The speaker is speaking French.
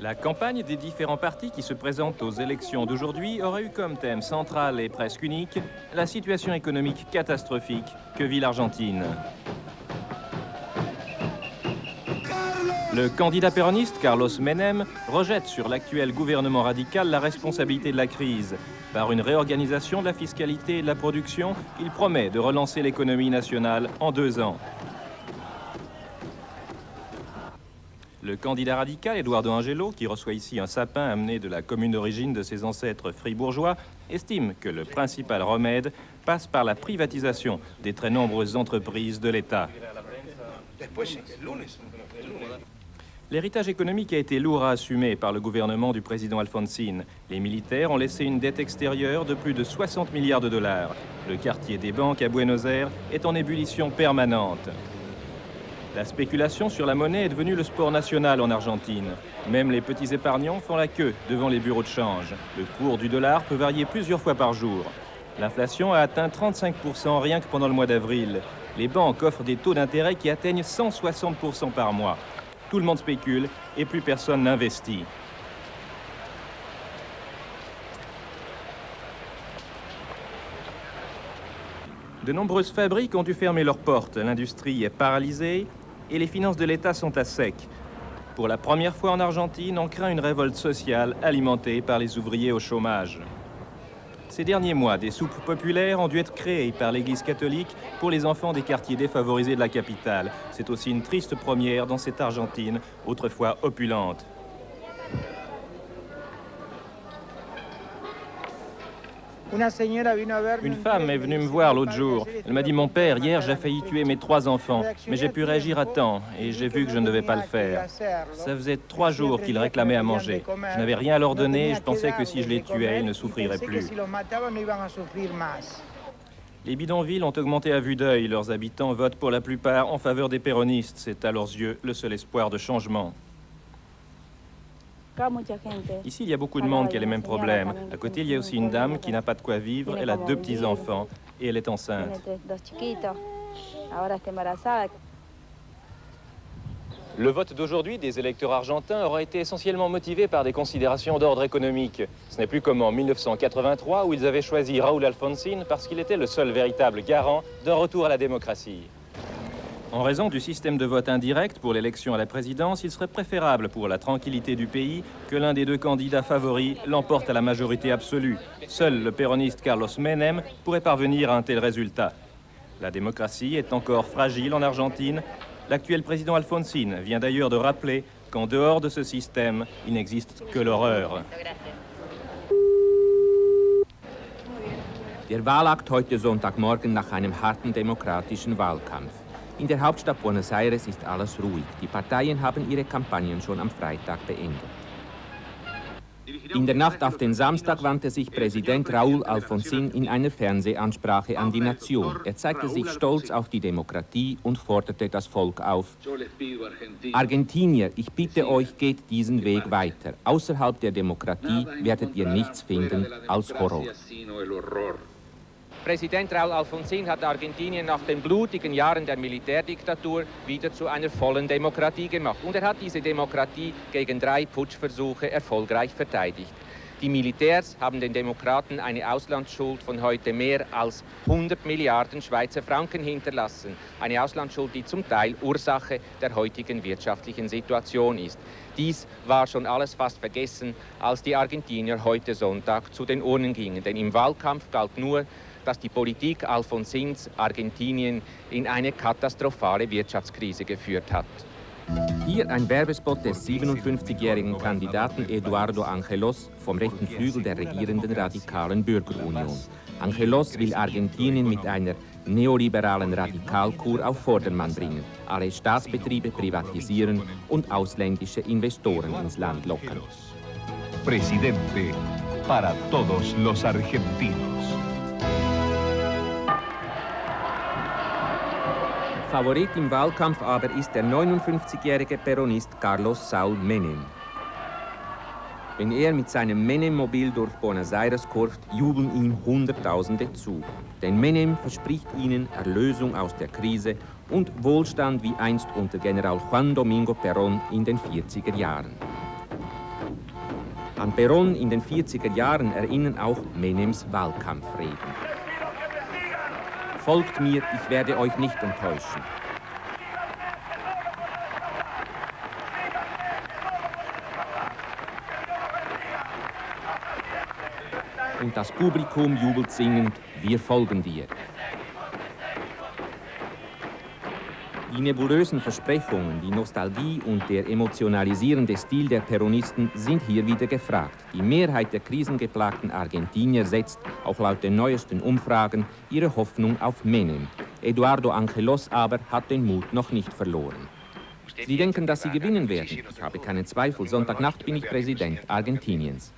La campagne des différents partis qui se présentent aux élections d'aujourd'hui aurait eu comme thème central et presque unique la situation économique catastrophique que vit l'Argentine. Le candidat péroniste Carlos Menem rejette sur l'actuel gouvernement radical la responsabilité de la crise. Par une réorganisation de la fiscalité et de la production, il promet de relancer l'économie nationale en 2 ans. Le candidat radical Eduardo Angelo, qui reçoit ici un sapin amené de la commune d'origine de ses ancêtres fribourgeois, estime que le principal remède passe par la privatisation des très nombreuses entreprises de l'État. L'héritage économique a été lourd à assumer par le gouvernement du président Alfonsín. Les militaires ont laissé une dette extérieure de plus de 60 milliards de dollars. Le quartier des banques à Buenos Aires est en ébullition permanente. La spéculation sur la monnaie est devenue le sport national en Argentine. Même les petits épargnants font la queue devant les bureaux de change. Le cours du dollar peut varier plusieurs fois par jour. L'inflation a atteint 35% rien que pendant le mois d'avril. Les banques offrent des taux d'intérêt qui atteignent 160% par mois. Tout le monde spécule et plus personne n'investit. De nombreuses fabriques ont dû fermer leurs portes. L'industrie est paralysée et les finances de l'État sont à sec. Pour la première fois en Argentine, on craint une révolte sociale alimentée par les ouvriers au chômage. Ces derniers mois, des soupes populaires ont dû être créées par l'Église catholique pour les enfants des quartiers défavorisés de la capitale. C'est aussi une triste première dans cette Argentine, autrefois opulente. Une femme est venue me voir l'autre jour. Elle m'a dit « Mon père, hier, j'ai failli tuer mes 3 enfants, mais j'ai pu réagir à temps et j'ai vu que je ne devais pas le faire. Ça faisait 3 jours qu'ils réclamaient à manger. Je n'avais rien à leur donner et je pensais que si je les tuais, ils ne souffriraient plus. » Les bidonvilles ont augmenté à vue d'œil. Leurs habitants votent pour la plupart en faveur des péronistes. C'est à leurs yeux le seul espoir de changement. Ici, il y a beaucoup de monde qui a les mêmes problèmes. À côté, il y a aussi une dame qui n'a pas de quoi vivre. Elle a 2 petits-enfants et elle est enceinte. Le vote d'aujourd'hui des électeurs argentins aura été essentiellement motivé par des considérations d'ordre économique. Ce n'est plus comme en 1983 où ils avaient choisi Raúl Alfonsín parce qu'il était le seul véritable garant d'un retour à la démocratie. En raison du système de vote indirect pour l'élection à la présidence, il serait préférable pour la tranquillité du pays que l'un des 2 candidats favoris l'emporte à la majorité absolue. Seul le péroniste Carlos Menem pourrait parvenir à un tel résultat. La démocratie est encore fragile en Argentine. L'actuel président Alfonsín vient d'ailleurs de rappeler qu'en dehors de ce système, il n'existe que l'horreur. Der Wahlakt heute Sonntagmorgen nach einem harten demokratischen Wahlkampf. In der Hauptstadt Buenos Aires ist alles ruhig. Die Parteien haben ihre Kampagnen schon am Freitag beendet. In der Nacht auf den Samstag wandte sich Präsident Raúl Alfonsín in einer Fernsehansprache an die Nation. Er zeigte sich stolz auf die Demokratie und forderte das Volk auf. Argentinier, ich bitte euch, geht diesen Weg weiter. Außerhalb der Demokratie werdet ihr nichts finden als Horror. Präsident Raúl Alfonsín hat Argentinien nach den blutigen Jahren der Militärdiktatur wieder zu einer vollen Demokratie gemacht. Und er hat diese Demokratie gegen 3 Putschversuche erfolgreich verteidigt. Die Militärs haben den Demokraten eine Auslandsschuld von heute mehr als 100 Milliarden Schweizer Franken hinterlassen. Eine Auslandsschuld, die zum Teil Ursache der heutigen wirtschaftlichen Situation ist. Dies war schon alles fast vergessen, als die Argentinier heute Sonntag zu den Urnen gingen. Denn im Wahlkampf galt nur, dass die Politik Alfonsíns Argentinien in eine katastrophale Wirtschaftskrise geführt hat. Hier ein Werbespot des 57-jährigen Kandidaten Eduardo Angelos vom rechten Flügel der regierenden radikalen Bürgerunion. Angelos will Argentinien mit einer neoliberalen Radikalkur auf Vordermann bringen, alle Staatsbetriebe privatisieren und ausländische Investoren ins Land locken. Presidente para todos los argentinos. Favorit im Wahlkampf aber ist der 59-jährige Peronist Carlos Saúl Menem. Wenn er mit seinem Menem-Mobil durch Buenos Aires kurft, jubeln ihm Hunderttausende zu. Denn Menem verspricht ihnen Erlösung aus der Krise und Wohlstand wie einst unter General Juan Domingo Perón in den 40er Jahren. An Perón in den 40er Jahren erinnern auch Menems Wahlkampfreden. Folgt mir, ich werde euch nicht enttäuschen. Und das Publikum jubelt singend, wir folgen dir. Die nebulösen Versprechungen, die Nostalgie und der emotionalisierende Stil der Peronisten sind hier wieder gefragt. Die Mehrheit der krisengeplagten Argentinier setzt, auch laut den neuesten Umfragen, ihre Hoffnung auf Menem. Eduardo Angelos aber hat den Mut noch nicht verloren. Sie denken, dass sie gewinnen werden. Ich habe keinen Zweifel. Sonntagnacht bin ich Präsident Argentiniens.